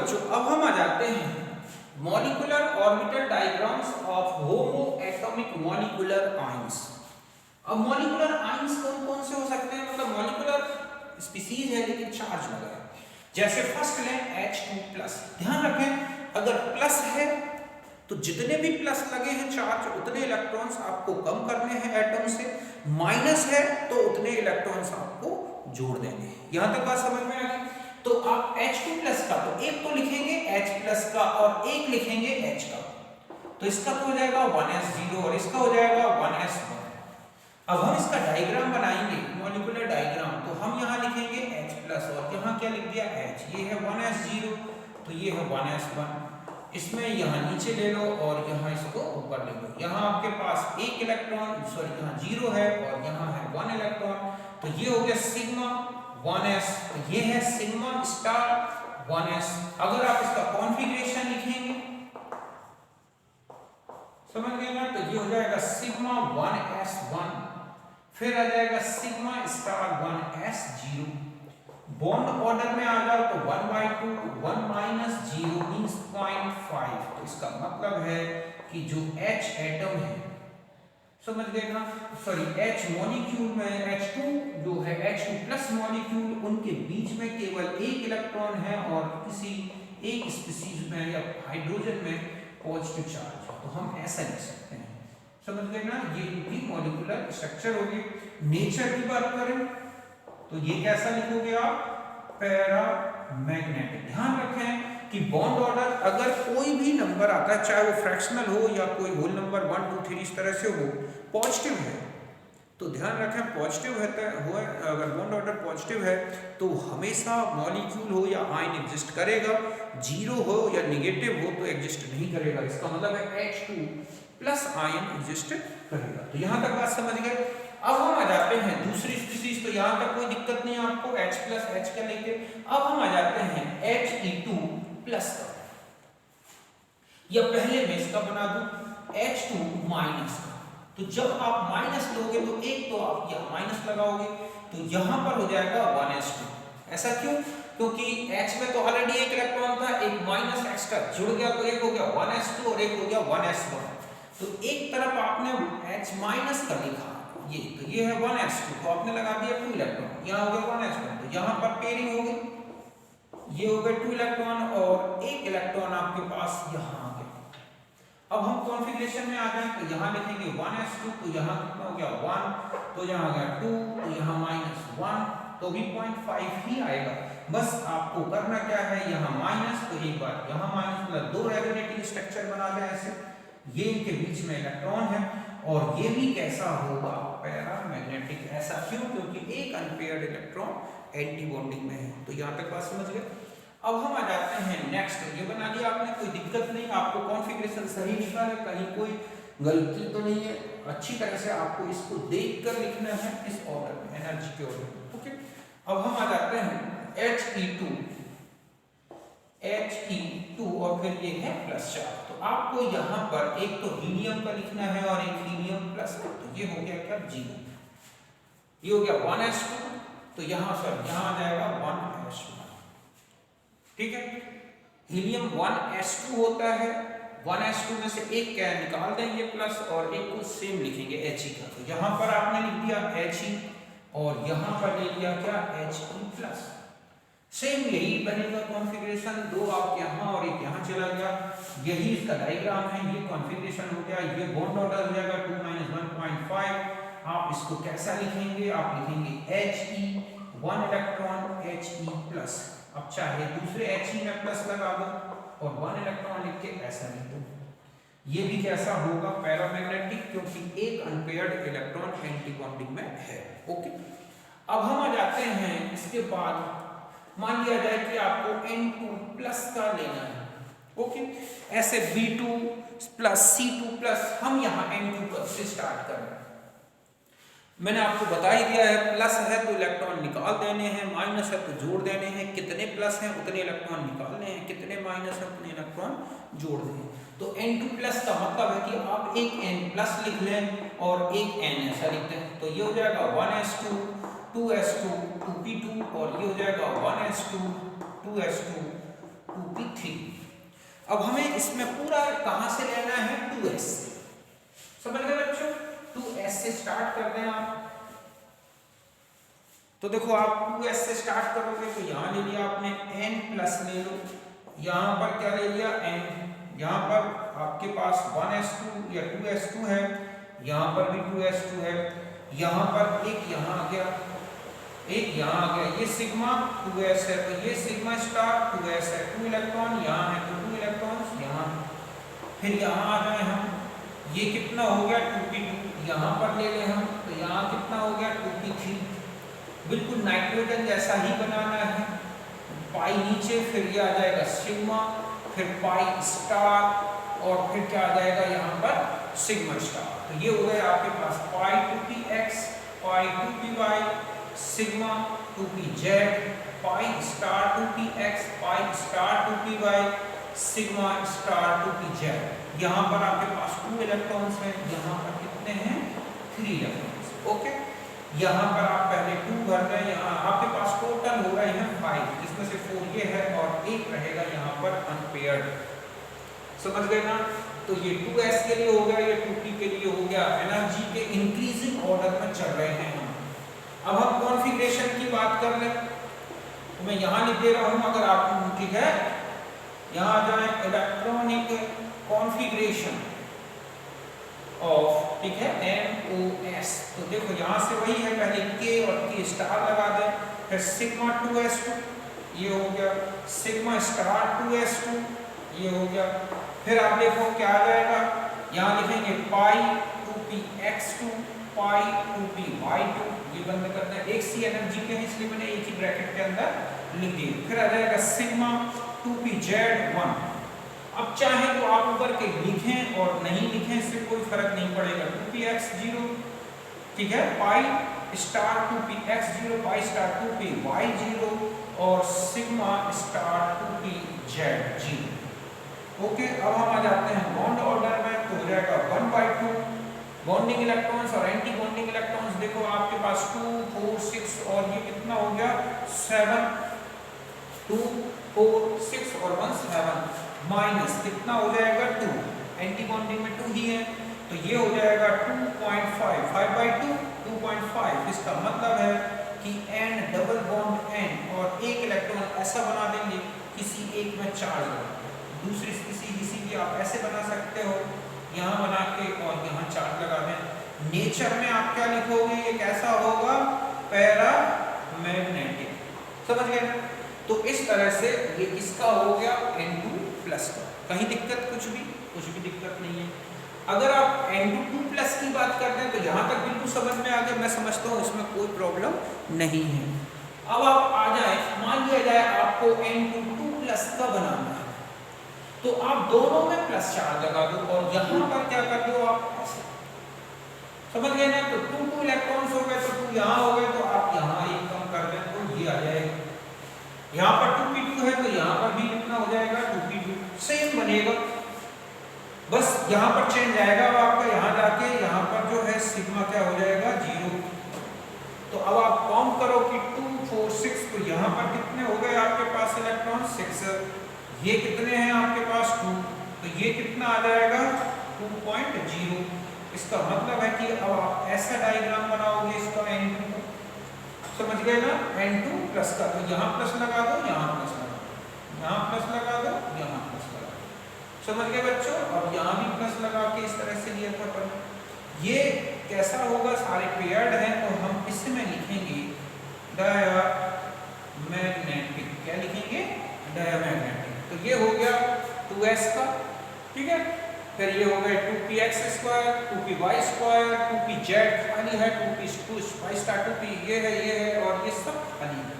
बच्चों अब हम आ जाते हैं molecular orbital diagrams of homo atomic molecular ions. अब मॉलिक्यूलर आयंस कौन कौन से हो सकते हैं, मतलब मॉलिक्यूलर स्पीसीज है लेकिन चार्ज लगा है। जैसे फर्स्ट लें H2+। ध्यान रखें अगर प्लस है तो जितने भी प्लस लगे हैं चार्ज उतने इलेक्ट्रॉन्स आपको कम करने हैं एटम से, माइनस है तो उतने इलेक्ट्रॉन्स आपको जोड़ देंगे। यहां तक बात समझ में आ गई। तो आप H2+ का तो एक तो लिखेंगे H+ का और एक लिखेंगे H का, तो इसका तो हो जाएगा 1s0 और इसका हो जाएगा 1s1। अब हम इसका डायग्राम बनाएंगे मॉलिक्यूलर डायग्राम, तो हम यहाँ लिखेंगे H+ और यहाँ क्या लिख दिया H, ये है 1s0 तो ये है 1s1। इसमें यहाँ नीचे ले लो और यहाँ इसको ऊपर ले लो। यहाँ आपके पास एक इलेक्ट्रॉन सॉरी यहाँ 0 है और यहाँ है 1 इलेक्ट्रॉन, तो ये हो गया सिग्मा 1s, तो ये है सिग्मा स्टार 1s। अगर आप इसका कॉन्फ़िगरेशन लिखेंगे समझ गए ना, तो ये हो जाएगा सिग्मा 1s1, फिर आ जाएगा sigma star 1s0। Bond order में आ जाओ तो 1/2 1 - 0 मींस 0.5, तो इसका मतलब है कि जो H एटम है समझ गए ना, सॉरी H मॉलिक्यूल में H2 जो है H2+ मॉलिक्यूल उनके बीच में केवल एक इलेक्ट्रॉन है और किसी एक स्पीसीज में या हाइड्रोजन में पॉजिटिव चार्ज है, तो हम ऐसा लिख सकते हैं। समझ गए ना, ये भी मॉलिक्यूलर स्ट्रक्चर हो गई। नेचर की बात करें तो ये कैसा लिखोगे आप, पैरामैग्नेटिक। ध्यान रखें कि बॉन्ड ऑर्डर अगर कोई भी नंबर आता है चाहे वो फ्रैक्शनल हो या कोई होल नंबर 1 2 3 इस तरह से हो, पॉजिटिव है तो ध्यान रखें पॉजिटिव है अगर बॉन्ड ऑर्डर पॉजिटिव है तो हमेशा मॉलिक्यूल हो या आयन एग्जिस्ट करेगा, जीरो हो या नेगेटिव हो तो एग्जिस्ट नहीं करेगा। इसका मतलब है H2+ आयन एग्जिस्ट करेगा। तो यहां तक बात समझ गए। अब हम आ जाते हैं दूसरी स्पीसीज, तो यहां तक कोई दिक्कत नहीं है आपको H+ H का लेके। अब हम आ जाते हैं He2+ का, या पहले मैं इसका बना दूं H2- का। तो जब आप माइनस लोगे तो एक तो आप यहाँ माइनस लगाओगे तो यहाँ पर हो जाएगा 1s2। ऐसा क्यों, क्योंकि H में तो ऑलरेडी एक इलेक्ट्रॉन था, एक माइनस एक्स्ट्रा जुड़ गया तो एक हो गया 1s2 और एक हो गया 1s1। तो एक तरफ आपने H- का लिखा ये, तो ये है 1s2 तो आपने लगा दिया 2 इलेक्ट्रॉन, यहाँ हो गया 1s1 तो यहाँ पर पेयरिंग हो गई, ये हो गए 2 इलेक्ट्रॉन और एक इलेक्ट्रॉन आपके पास यहाँ आ गया। अब हम कॉन्फ़िगरेशन में आ जाएं तो यहाँ लिखेंगे 1s2 तो यहाँ कितना हो गया 1, तो यहाँ आ गया 2, तो यहाँ -1 तो भी 0.5 ही आएगा। बस आपको करना क्या है, यहाँ माइनस तो एक बार यहाँ माइनस, मतलब 2 रेजोनेटिंग स्ट्रक्चर बना दें ऐसे, ये इनके बीच में इलेक्ट्रॉन है और ये भी कैसा होगा, पैरामैग्नेटिक। ऐसा क्यों, क्योंकि एक अनपेयर्ड इलेक्ट्रॉन एंटी बॉन्डिंग में है। तो यहाँ तक बात समझ गए। अब हम आ जाते हैं नेक्स्ट, ये बना दिया आपने, कोई दिक्कत नहीं, आपको कॉन्फ़िगरेशन सही लिखा है, कहीं कोई गलती तो नहीं है, अच्छी तरह से आपको इसको देखकर लिखना है इस ऑर्डर में, एनर्जी के ऑर्डर में। ओके, अब हम आ जाते हैं He2 और फिर ये है प्लस चार्ज। तो आपको यहाँ पर एक तो हीलियम का लिखना है और एक हीलियम प्लस का, तो ये हो गया क्या 0, ये हो गया 1s2 तो यहाँ सर यहाँ आ जाएगा 1s1। ठीक है, हीलियम 1s2 होता है, 1s2 में से एक क्या निकाल देंगे प्लस और एक को सेम लिखेंगे He का, तो यहाँ पर आपने लिख दिया He और यहाँ पर ले लिया क्या He+। सेम यही बनेगा कॉन्फ़िगरेशन, 2 आप यहाँ और एक यहाँ चला गया, यही इसका डायग्राम है, ये कॉन्फ़िगरेशन हो गया, ये बॉन्ड ऑर्डर हो जाएगा 2 - 1.5। आप इसको कैसा लिखेंगे, आप लिखेंगे He 1 इलेक्ट्रॉन He+। अब चाहे दूसरे He में प्लस लगा दो और 1 इलेक्ट्रॉन लिख के ऐसा लिख दो, ये भी कैसा होगा, पैरामैग्नेटिक, क्योंकि एक अनपेयर्ड इलेक्ट्रॉन एंटी बॉन्डिंग में है। ओके, अब हम आ जाते हैं इसके बाद, मान लिया जाए कि आपको N2+ का लेना है। ओके, ऐसे B2+ C2+, हम यहाँ N2+ से स्टार्ट कर रहे हैं। मैंने आपको बता ही दिया है, प्लस है तो इलेक्ट्रॉन निकाल देने हैं, माइनस है तो जोड़ देने हैं, कितने प्लस हैं उतने इलेक्ट्रॉन निकालने हैं, कितने माइनस है उतने इलेक्ट्रॉन जोड़ दें। तो N2+ का मतलब है कि आप एक N+ लिख लें और एक N ऐसा लिखते हैं, तो ये हो जाएगा 1s2 2s2 2p2 और ये हो जाएगा 1s2 2s2 2p3। अब हमें इसमें पूरा कहां से लेना है, 2s। समझ गए बच्चों, 2s से स्टार्ट कर दें आप। तो देखो आप 2s से स्टार्ट करोगे तो यहां ले लिया आपने n प्लस ले लो, यहां पर क्या ले लिया n, यहां पर आपके पास 1s2 या 2s2 है, यहां पर भी 2s2 है, यहां पर एक यहां आ गया, एक यहां आ गया, ये सिग्मा 2s है तो ये सिग्मा स्टार 2s है, 2 इलेक्ट्रॉन यहां है तो 2 इलेक्ट्रॉन्स यहां। फिर यहां आ जाए हम, ये कितना हो गया 2p2, यहां पर ले लें हम तो यहां कितना हो गया 2p3। बिल्कुल नाइट्रोजन जैसा ही बनाना है, पाई नीचे, फिर ये आ जाएगा सिग्मा, फिर पाई स्टार और फिर क्या आ जाएगा यहाँ पर सिग्मा स्टार। तो ये हो गया आपके पास पाई 2px, पाई 2py, sigma 2pz, pi star 2px, pi star 2py, sigma star 2pz। यहाँ पर आपके पास 2 इलेक्ट्रॉन्स हैं, यहाँ पर कितने हैं 3 इलेक्ट्रॉन्स। ओके, यहाँ पर आप पहले 2 भर रहे हैं, यहाँ आपके पास टोटल हो रहे हैं 5, जिसमें से 4 ये है और एक रहेगा यहाँ पर अनपेयर्ड। समझ गए ना, तो ये 2s के लिए हो गया, ये 2p के लिए हो गया। एनर्जी के इंक्रीजिंग ऑर्डर में चल रहे हैं हम। अब हम कॉन्फ़िगरेशन की बात कर रहे हैं, तो मैं यहाँ लिख दे रहा हूँ, अगर आप ठीक है यहाँ आ जाए इलेक्ट्रॉनिक कॉन्फ़िगरेशन ऑफ, ठीक है NOS। तो देखो यहाँ से वही है, पहले K और K स्टार लगा दें, फिर सिग्मा 2s2 ये हो गया, सिग्मा स्टार 2s2 ये हो गया, फिर आप देखो क्या आ जाएगा, यहाँ लिखेंगे पाई 2px2, पाई 2py2, ये बंद करते हैं, एक सी एनर्जी के हैं इसलिए मैंने एक ही ब्रैकेट के अंदर लिख दिए। फिर आ जाएगा सिग्मा 2pz1। अब चाहे तो आप ऊपर के लिखें और नहीं लिखें, इससे कोई फर्क नहीं पड़ेगा। 2px0, ठीक है, pi star 2px0, pi star 2py0 और सिग्मा स्टार 2pz0। ओके, अब हम आ जाते हैं बॉन्ड ऑर्डर में, तो हो जाएगा 1/2 बॉन्डिंग इलेक्ट्रॉन्स और एंटी बॉन्डिंग इलेक्ट्रॉन्स। देखो आपके पास 2 4 6 और ये कितना हो गया 7, 2 4 6 और 1 7 माइनस कितना हो जाएगा 2, एंटी बॉन्डिंग में 2 ही है तो ये हो जाएगा 2.5, 5/2 2.5। इसका मतलब है कि n डबल बॉन्ड n और एक इलेक्ट्रॉन ऐसा बना देंगे किसी एक में चार्ज, दूसरी किसी भी आप ऐसे बना सकते हो, यहाँ बना के और यहाँ चार्ज लगा दें। नेचर में आप क्या लिखोगे, ये कैसा होगा पैरामैग्नेटिक। समझ गए, तो इस तरह से ये किसका हो गया N2 प्लस का। कहीं दिक्कत कुछ भी दिक्कत नहीं है। अगर आप N2 प्लस की बात करते हैं तो यहाँ तक बिल्कुल समझ में आ गया, मैं समझता हूँ इसमें कोई प्रॉब्लम नहीं है। अब आप आ जाए, मान लिया जाए आपको N2 प्लस का बनाना है तो आप दोनों में प्लस चार्ज लगा दो और यहाँ पर क्या कर दो आप ऐसे। समझ गए ना, तो 2 इलेक्ट्रॉन्स हो गए तो 2 यहाँ हो गए तो आप यहाँ एक कम कर दें तो ये आ जाएगा। यहाँ पर 2p2 है तो यहाँ पर भी कितना हो जाएगा 2p2, सेम बनेगा, बस यहाँ पर चेंज आएगा आपका, यहाँ जाके यहाँ पर जो है सिग्मा क्या हो जाएगा 0। तो अब आप काउंट करो कि 2 4 6, तो यहाँ पर कितने हो गए आपके पास इलेक्ट्रॉन 6, ये कितने हैं आपके पास 2, तो ये कितना आ जाएगा 2.0। इसका मतलब है कि अब आप ऐसा डायग्राम बनाओगे इसका N2 का, समझ गए ना, N2 प्लस का, तो यहाँ प्लस लगा दो, यहाँ प्लस लगा दो, यहाँ प्लस लगा दो, यहाँ प्लस लगा दो। समझ गए बच्चों, अब यहाँ भी प्लस लगा के इस तरह से लिया था पर ये कैसा होगा, सारे पेयर्ड हैं तो हम इसमें लिखेंगे डायमैग्नेटिक। क्या लिखेंगे डायमैग्नेटिक। तो ये हो गया 2s का, ठीक है, फिर ये हो गया 2px2, 2py2, 2pz खाली है, 2p2 स्टार 2p ये है और ये सब खाली है।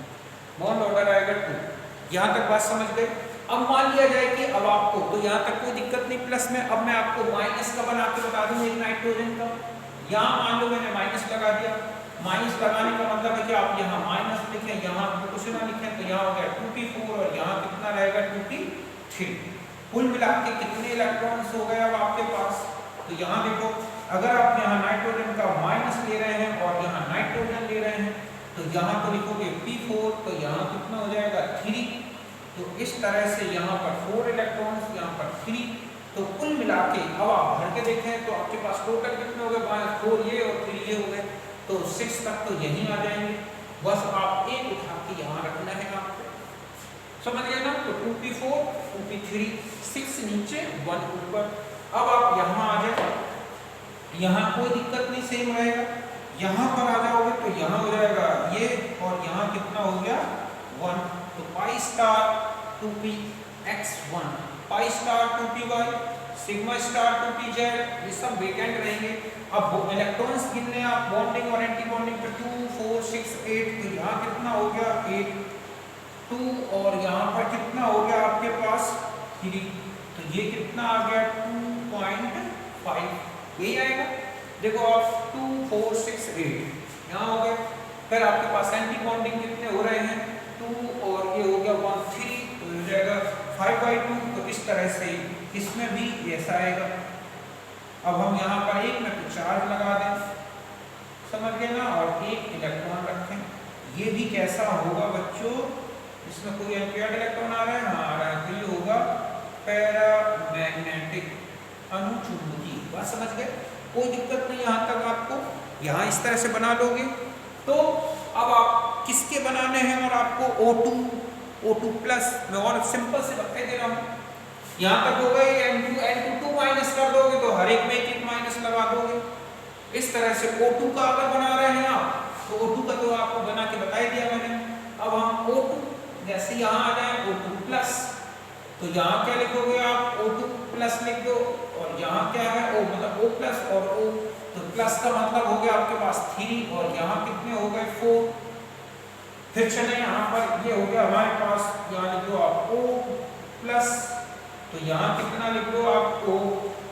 बॉन्ड ऑर्डर आएगा 2। यहाँ तक बात समझ गए। अब मान लिया जाए कि अब आपको, तो यहाँ तक कोई दिक्कत नहीं प्लस में, अब मैं आपको माइनस का बना के बता दूँ एक नाइट्रोजन का। यहाँ मान लो मैंने माइनस लगा दिया, माइनस लगाने का मतलब है कि आप यहाँ माइनस लिखें, यहाँ कुछ ना लिखें, तो यहाँ हो गया 2p4 और यहाँ कितना रहेगा 2p3। कुल मिला के कितने इलेक्ट्रॉन्स हो गए अब आपके पास, तो यहाँ देखो, अगर आप यहाँ नाइट्रोजन का माइनस ले रहे हैं और यहाँ नाइट्रोजन ले रहे हैं तो यहाँ तो लिखोगे p4, तो यहाँ कितना हो जाएगा 3, तो इस तरह से यहाँ पर 4 इलेक्ट्रॉन्स, यहाँ पर 3, तो कुल मिला के अब आप भर के देखें तो आपके पास टोटल कितने हो गए, 4 ये और 3 ये हो गए, तो 6 तक तो यहीं आ जाएंगे। बस आप एक उठा के यहाँ रखना है आपको, समझ गए ना। तो 2p4 2p3 6 नीचे 1 ऊपर। अब आप यहाँ आ जाए, यहाँ कोई दिक्कत नहीं, सेम रहेगा। यहाँ पर आ जाओगे तो यहाँ हो जाएगा ये, और यहाँ कितना हो गया 1, तो pi star 2px1 pi star 2py sigma star 2pz, ये सब वेकेंट रहेंगे। अब इलेक्ट्रॉन्स कितने आप बॉन्डिंग और एंटी बॉन्डिंग पे 2 4 6 8, तो यहाँ कितना हो गया 8 2, और यहाँ पर कितना हो गया आपके पास 3, तो ये कितना आ गया 2.5, यही आएगा। देखो आप 2 4 6 8 यहाँ हो गए। फिर आपके पास एंटी बॉन्डिंग कितने हो रहे हैं 2, और ये हो गया 1 3, तो हो जाएगा 5/2। तो इस तरह से इसमें भी ऐसा आएगा। अब हम यहाँ पर एक में तो चार्ज लगा दें, समझ गए ना, और एक इलेक्ट्रॉन रखें। ये भी कैसा होगा बच्चों, इसमें कोई अनपेयर्ड इलेक्ट्रॉन आ रहा है, हाँ आ रहा है, तो ये होगा पैरामैग्नेटिक अनुचुंबकीय। बात समझ गए, कोई दिक्कत नहीं यहाँ तक आपको। यहाँ इस तरह से बना लोगे। तो अब आप किसके बनाने हैं, और आपको O2 प्लस मैं और सिंपल से बता दे रहा हूँ। यहाँ तक हो गए, N2 माइनस कर दोगे तो हर एक में एक माइनस लगा दोगे। इस तरह से O2 का अगर बना रहे हैं आप, तो O2 का तो आपको बना के बता ही दिया मैंने। अब हम O2 जैसे यहाँ आ जाए O2 प्लस, तो यहाँ क्या लिखोगे आप O2 प्लस लिख दो, और यहाँ क्या है O मतलब O प्लस और O, तो प्लस का मतलब हो गया आपके पास 3, और यहाँ कितने हो गए 4। फिर चले यहाँ पर ये हो गया हमारे पास, यहाँ लिख दो आप O प्लस, तो यहाँ कितना लिख दो आप O,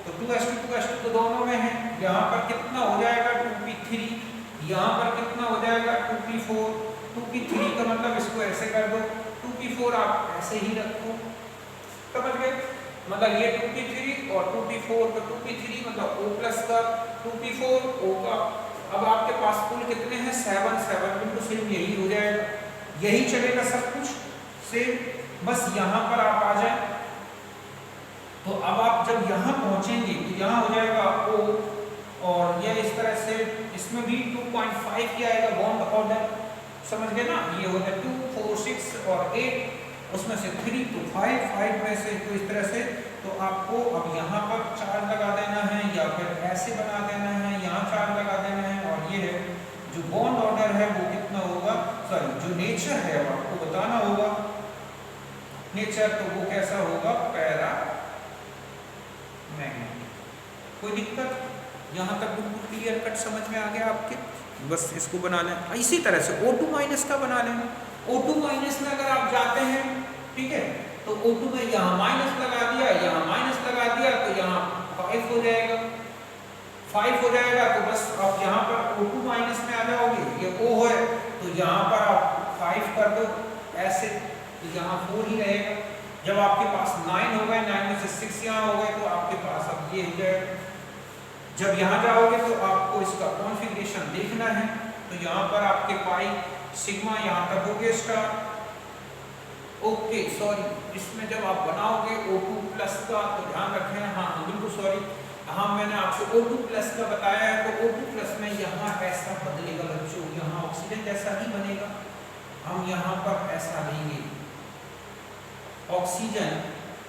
तो 2s2 तो दोनों में है। यहाँ पर कितना हो जाएगा 2p3, यहाँ पर कितना हो जाएगा 2p4, 2p3 का मतलब इसको ऐसे कर दो, 2p4 आप ऐसे ही रखो, समझ गए। मतलब ये 2p3 और 2p4, तो 2p3 मतलब O प्लस का, 2p4 O का। अब आपके पास कुल कितने हैं 7 बिल्कुल सेम यही हो जाएगा, यही चलेगा सब कुछ सेम। बस यहाँ पर आप आ जाए, तो अब आप जब यहाँ पहुँचेंगे तो यहाँ हो जाएगा O, और ये इस तरह से इसमें भी 2.5 की आएगा बॉन्ड ऑर्डर, समझ गए ना। ये हो गया 2 4 6 और 8, उसमें से 3 to 5 में से, तो इस तरह से। तो आपको अब यहाँ पर चार्ज लगा देना है, या फिर ऐसे बना देना है, यहाँ चार्ज लगा देना है। और ये है जो बॉन्ड ऑर्डर है वो कितना होगा, सॉरी जो नेचर है वो आपको बताना होगा। नेचर तो वो कैसा होगा, पैरा मैग्नेटिक। कोई दिक्कत, यहाँ तक बिल्कुल क्लियर कट समझ में आ गया आपके। बस इसको बना लें इसी तरह से। O2 माइनस का बना लें। O2 माइनस में अगर आप जाते हैं, ठीक है, तो O2 में यहाँ माइनस लगा दिया, यहाँ माइनस लगा दिया, तो यहाँ 5 हो जाएगा, 5 हो जाएगा। तो बस आप यहाँ पर O2 माइनस में आ जाओगे, ये O है, तो यहाँ पर आप 5 कर दो ऐसे, तो यहाँ 4 ही रहेगा। जब आपके पास 9 हो गए, 9 में से 6 यहाँ हो गए, तो आपके पास अब ये हो जाएगा। जब यहाँ जाओगे तो आपको इसका कॉन्फ़िगरेशन देखना है, तो यहाँ पर आपके पाई सिग्मा यहाँ तक हो गया स्टार, ओके सॉरी, इसमें जब आप बनाओगे O2 प्लस का तो ध्यान रखें, हाँ बिल्कुल सॉरी, हाँ मैंने आपको O2 प्लस का बताया है। तो O2 प्लस में यहाँ ऐसा बदलेगा बच्चों, यहाँ ऑक्सीजन जैसा ही बनेगा, हम यहाँ पर ऐसा लेंगे ऑक्सीजन,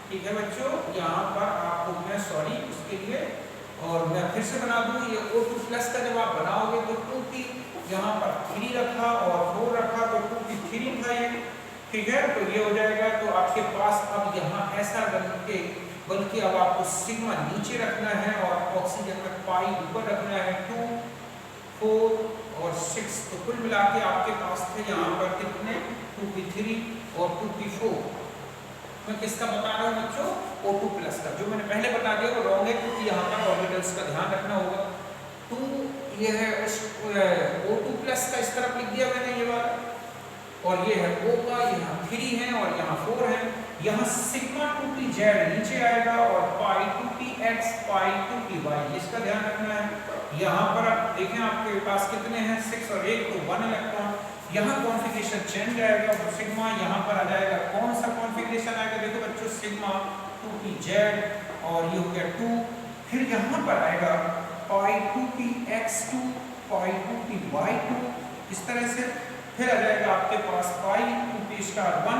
ठीक है बच्चों। यहाँ पर आपको मैं सॉरी उसके लिए, और मैं फिर से बना दूँ, ये O2 प्लस का जब आप बनाओगे तो 2p यहाँ पर 3 रखा और 4 रखा, तो 2p3 था ये, ठीक है। तो ये हो जाएगा, तो आपके पास अब यहाँ ऐसा बनके, बल्कि अब आपको सिग्मा नीचे रखना है और ऑक्सीजन में पाई ऊपर रखना है, 2 4 और 6। तो कुल मिला के आपके पास थे यहाँ पर कितने 2p3 और 2p4। मैं किसका बता रहा हूँ बच्चों, O2 प्लस का। जो मैंने पहले बता दिया वो रॉन्ग है, क्योंकि यहाँ पर ऑर्बिटल्स का ध्यान रखना होगा। 2 ये है O2 प्लस का, इस तरफ लिख दिया मैंने ये वाला, और ये है O का, यहाँ 3 है और यहाँ 4 है। यहाँ सिग्मा 2pz नीचे आएगा, और पाई 2px पाई 2py, इसका ध्यान रखना है। यहाँ पर आप देखें आपके पास कितने हैं 6 और 1, तो 1 इलेक्ट्रॉन। यहाँ कॉन्फ़िगरेशन चेंज आएगा, और सिग्मा यहाँ पर आ जाएगा कौन सा कॉन्फ़िगरेशन, रिलेशन आएगा, देखो बच्चों सिग्मा 2p(z) और ये हो गया 2, फिर यहाँ पर आएगा पाई 2p(x2) पाई 2p(y2) इस तरह से, फिर आ जाएगा आपके पास पाई 2p*1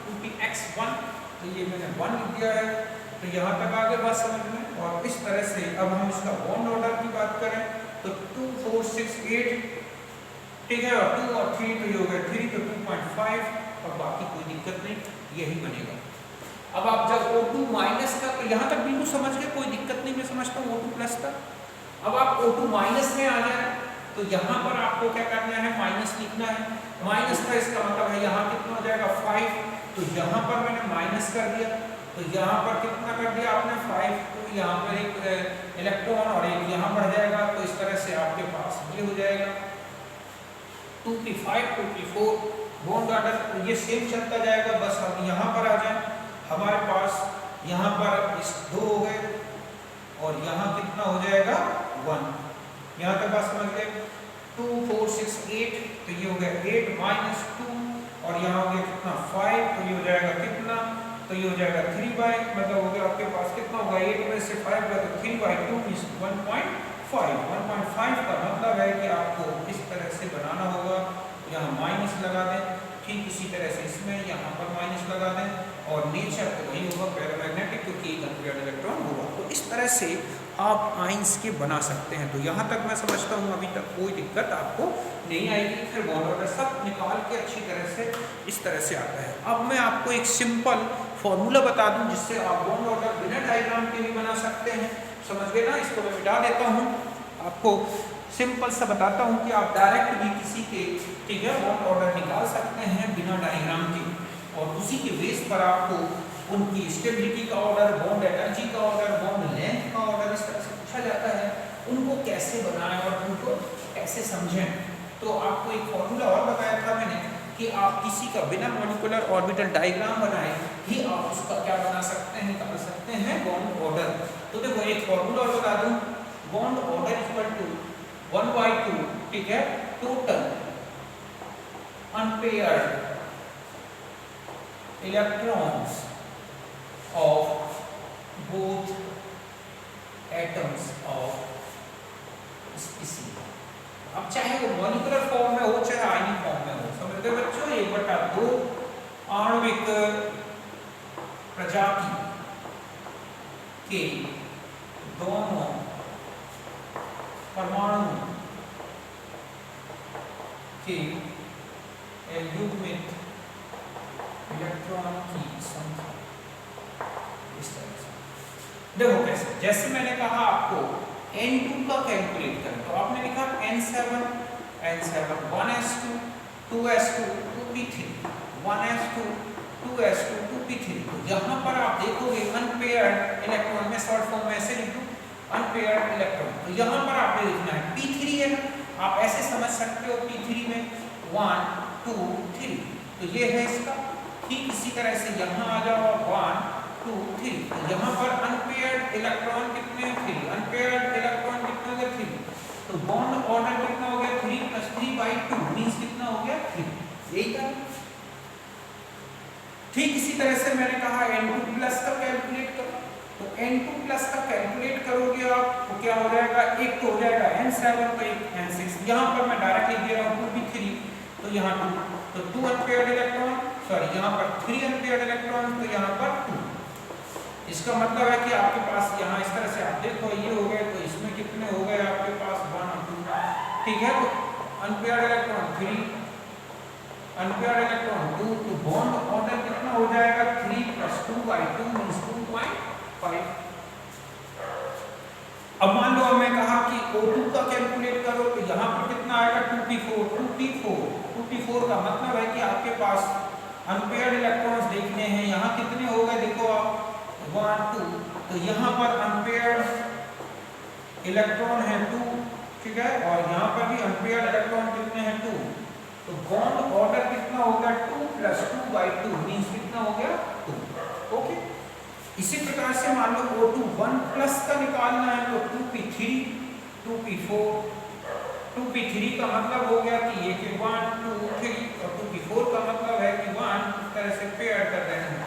2px1, तो ये मैंने 1 लिख दिया है। तो यहाँ तक आगे बात समझ में। और इस तरह से अब हम इसका बॉन्ड ऑर्डर की बात करें तो 2 4 6 8, ठीक है, और 2 और 3 तो ये हो गया 3, तो 2.5, और बाकी कोई दिक्कत नहीं, यही बनेगा। अब आप जब O2 माइनस का, तो यहाँ तक बिल्कुल समझ गए, कोई दिक्कत नहीं, मैं समझता हूँ O2 प्लस तक। अब आप O2 माइनस में आ जाए तो यहाँ पर आपको क्या करना है, माइनस लिखना है। माइनस का इसका मतलब है यहाँ कितना हो जाएगा 5, तो यहाँ पर मैंने माइनस कर दिया, तो यहाँ पर कितना कर दिया आपने 5, तो यहाँ पर एक इलेक्ट्रॉन और एक यहाँ बढ़ जाएगा, तो इस तरह से आपके पास ये हो जाएगा 2p5 2p4 बॉन्ड ऑर्डर, तो ये सेम चलता जाएगा। बस अब यहाँ पर आ जाए, हमारे पास यहाँ पर इस 2 हो गए और यहाँ कितना हो जाएगा 1, यहाँ तक बात समझ गए। 2 4 6 8, तो ये हो गया 8 माइनस 2, और यहाँ हो गया कितना 5, तो ये हो जाएगा कितना, तो ये हो जाएगा 3 मतलब हो गया आपके पास कितना होगा 8 में से 5 गया तो 3/2 इज 1.5। 1.5 का मतलब है कि आपको इस तरह से बनाना होगा, यहाँ माइनस लगा दें, ठीक इसी तरह से इसमें यहाँ पर माइनस लगा दें, और नेचर तो वही होगा पैरामैग्नेटिक, क्योंकि एक अनपेयर्ड इलेक्ट्रॉन होगा। तो इस तरह से आप आइंस के बना सकते हैं। तो यहाँ तक मैं समझता हूँ अभी तक कोई दिक्कत आपको नहीं आएगी। फिर बॉन्ड ऑर्डर सब निकाल के अच्छी तरह से इस तरह से आता है। अब मैं आपको एक सिंपल फॉर्मूला बता दूं जिससे आप बॉन्ड ऑर्डर बिना डायग्राम के भी बना सकते हैं। समझ गए ना? इसको मैं मिटा देता हूँ, आपको सिंपल सा बताता हूँ कि आप डायरेक्ट भी किसी के, ठीक है, बॉन्ड ऑर्डर निकाल सकते हैं बिना डायग्राम के, और उसी के बेस पर आपको उनकी स्टेबिलिटी का ऑर्डर, बॉन्ड एनर्जी का ऑर्डर, बॉन्ड लेंथ का ऑर्डर इस तरह से पूछा जाता है। उनको कैसे बनाएं और उनको कैसे समझें। तो आपको एक फॉर्मूला और बताया था मैंने कि आप किसी का बिना मॉलिक्यूलर ऑर्बिटल डायग्राम बनाए ही आप उसका क्या बना सकते हैं, निकाल सकते हैं बॉन्ड ऑर्डर। तो देखो एक फॉर्मूला और बता दूं, बॉन्ड ऑर्डर इक्वल टू 1/2, ठीक है, total unpaired electrons of both atoms of species। अब चाहे वो मॉलिक्यूलर फॉर्म में हो चाहे आयनिक फॉर्म में हो, समझते बच्चों, 1/2 आणविक प्रजाति के दोनों परमाणु के युग्मित इलेक्ट्रॉन की संख्या इस तरह से। देखो कैसे, जैसे मैंने कहा आपको N2 का कैलकुलेट करें तो आपने लिखा N7 1s2 2s2 2p3 1s2 2s2 2p3। तो यहाँ पर आप देखोगे अनपेयर्ड इलेक्ट्रॉन में शॉर्ट फॉर्म में ऐसे लिख दो अनपेयर्ड इलेक्ट्रॉन। तो यहाँ पर आपने लिखना है p3 है, आप ऐसे समझ सकते हो p3 में 1 2 3, तो ये है इसका। ठीक इसी तरह से यहाँ आ जाओ 1 2 3, तो यहाँ पर अनपेयर्ड इलेक्ट्रॉन कितने हैं 3, अनपेयर्ड इलेक्ट्रॉन कितने हो गए 3, तो बॉन्ड ऑर्डर कितना हो गया 3 + 3/2 मींस कितना हो गया 3, यही था। ठीक इसी तरह से मैंने कहा N2 प्लस का कैलकुलेट करो, तो N2 प्लस का कैलकुलेट करोगे आप तो क्या हो जाएगा, एक तो हो जाएगा N7 तो एक N6। यहाँ पर मैं डायरेक्ट लिख दे रहा हूँ 2p3, तो यहाँ 2, तो 2 अनपेयर्ड इलेक्ट्रॉन, सॉरी यहाँ पर 3 अनपेयर्ड इलेक्ट्रॉन, तो यहाँ पर 2। इसका मतलब है कि आपके पास यहाँ इस तरह से आप देखो ये हो गए, तो इसमें कितने हो गए आपके पास 1 और 2, ठीक है। तो अनपेयर्ड इलेक्ट्रॉन 3, अनपेयर्ड इलेक्ट्रॉन 2, तो बॉन्ड ऑर्डर कितना हो जाएगा 3 + 2/2 मींस 2.5। अब मान लो मैं कहा कि O2 का कैलकुलेट करो, तो यहाँ पर कितना आएगा 2p4 का मतलब है कि आपके पास अनपेयर्ड इलेक्ट्रॉन्स देखने हैं। यहाँ कितने हो गए देखो आप 1 2, तो यहाँ पर अनपेयर्ड इलेक्ट्रॉन है 2, ठीक है, और यहाँ पर भी अनपेयर्ड इलेक्ट्रॉन कितने हैं 2, तो बॉन्ड ऑर्डर कितना हो गया 2 + 2/2 मींस कितना हो गया 2। ओके, इसी प्रकार से मान लो O2 1+ का निकालना है तो 2p3 2p4, 2p3 का मतलब हो गया कि ये कि 1 2 3, और 2p4 का मतलब है कि 1 इस तरह से पेयर कर रहे हैं।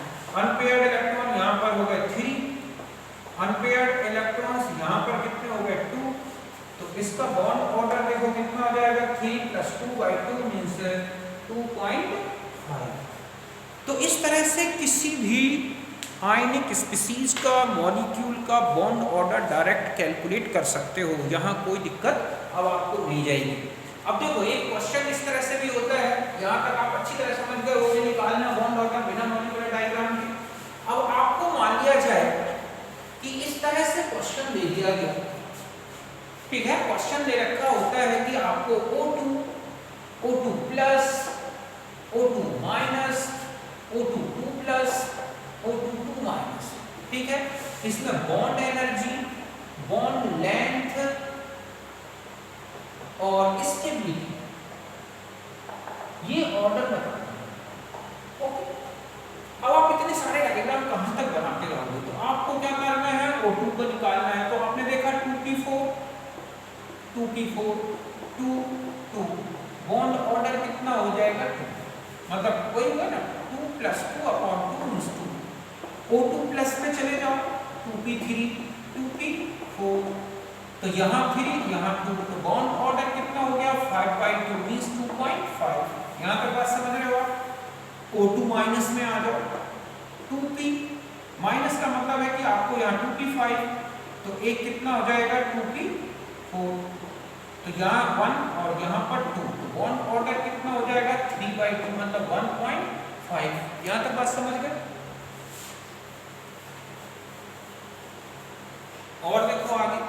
इसका बॉन्ड ऑर्डर देखो कितना हो जाएगा 3 + 2/2 मींस 2.5। तो इस तरह से किसी भी आयनिक स्पीसीज का मॉलिक्यूल का बॉन्ड ऑर्डर डायरेक्ट कैलकुलेट कर सकते हो, यहाँ कोई दिक्कत अब आपको नहीं जाएगी। अब देखो एक क्वेश्चन इस तरह से भी होता है, यहाँ तक आप अच्छी तरह समझ गए हो कि निकालना बॉन्ड ऑर्डर बिना मॉलिक्यूलर डायग्राम के। अब आपको मान लिया जाए कि इस तरह से क्वेश्चन दे दिया गया, ठीक है, क्वेश्चन दे रखा होता है कि आपको O2 plus O2 minus O2 2 plus O2 2 minus, ठीक है, इसमें बॉन्ड एनर्जी, बॉन्ड लेंथ और स्टेबिलिटी ये ऑर्डर बताते हैं। ओके, अब आप इतने सारे डायग्राम कहां तक बनाते रहोगे, तो आपको क्या करना है, O2 को निकालना है। तो आपने देखा 2p4 2p4 2 2 बॉन्ड ऑर्डर कितना हो जाएगा 2, मतलब वही होगा ना 2 + 2/2 मींस 2। O2 प्लस में चले जाओ 2p3 2p4, तो यहाँ 3 यहाँ 2, तो बॉन्ड ऑर्डर कितना हो गया 5/2 मींस 2.5। यहाँ तक बात समझ रहे हो आप। O2 माइनस में आ जाओ 2p माइनस का मतलब है कि आपको यहाँ 2p5, तो एक कितना हो जाएगा 2p4, तो यहाँ 1 और यहाँ पर 2, तो बॉन्ड ऑर्डर कितना हो जाएगा 3/2 मतलब 1.5। यहाँ तक बात समझ गए। और देखो आगे,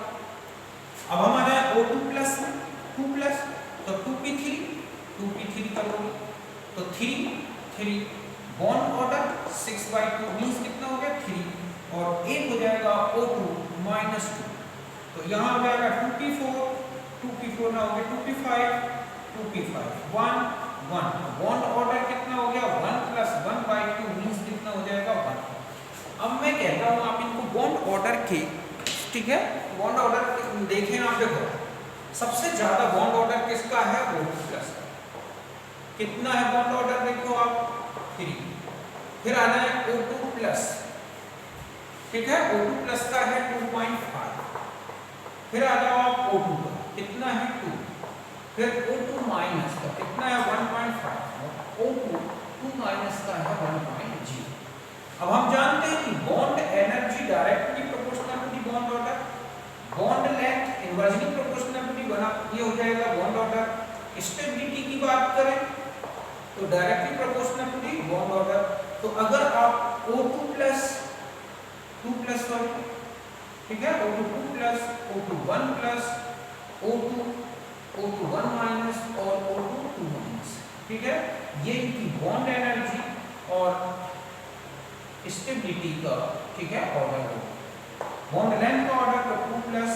अब हमारा O2 प्लस में 2 प्लस, तो 2p3 करोगे तो 3 बॉन्ड ऑर्डर 6/2 मींस कितना हो गया 3, और एक हो जाएगा O2 माइनस 2, तो यहाँ हो जाएगा 2p4 ना हो गया 2p5 1 1, बॉन्ड ऑर्डर कितना हो गया 1 + 1/2 मींस कितना हो जाएगा 1। अब मैं कहता हूँ आप इनको बॉन्ड ऑर्डर के, ठीक है, बॉन्ड ऑर्डर देखें आप, देखो सबसे ज्यादा बॉन्ड ऑर्डर किसका है O2 प्लस का, कितना है बॉन्ड ऑर्डर देखो आप 3, फिर आना है O2 प्लस, ठीक है, O2 प्लस का है 2.5, फिर आ जाओ आप O2 का कितना है 2, फिर O2 माइनस का कितना है 1.5, O2 2 माइनस का है 1.0। अब हम जानते हैं कि bond energy directly proportional to the bond order, bond length inversely proportional to the बना, ये हो जाएगा बॉन्ड ऑर्डर। स्टेबिलिटी की बात करें तो directly proportional to the bond order. तो अगर आप O2 प्लस 2 प्लस सॉरी, ठीक है, O2 2 plus O2 1 plus O2 1 minus और O2 2 माइनस, ठीक है, ये इनकी बॉन्ड एनर्जी और स्टेबिलिटी का, ठीक है, ऑर्डर हो। बॉन्ड लेंथ का ऑर्डर तो 2 प्लस,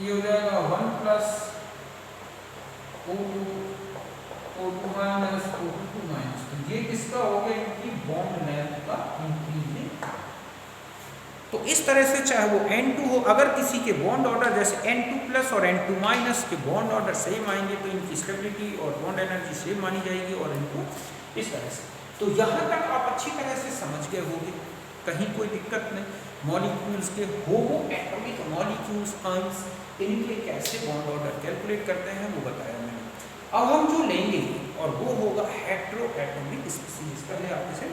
ये हो जाएगा 1 plus O2 minus O2 2 minus, तो ये किसका हो गया इनकी बॉन्ड लेंथ का इंक्रीजिंग। तो इस तरह से चाहे वो N2 हो, अगर किसी के बॉन्ड ऑर्डर जैसे N2 प्लस और N2 माइनस के बॉन्ड ऑर्डर सेम आएंगे तो इनकी स्टेबिलिटी और बॉन्ड एनर्जी सेम मानी जाएगी, और इनको इस तरह से। तो यहाँ तक आप अच्छी तरह से समझ गए होंगे, कहीं कोई दिक्कत नहीं। मॉलिक्यूल्स के होमो एटॉमिक मॉलिक्यूल्स आयंस, इनके कैसे बॉन्ड ऑर्डर कैलकुलेट करते हैं वो बताया मैंने। अब हम जो लेंगे और वो होगा हेटेरो एटॉमिक स्पीसीज, पहले आप इसे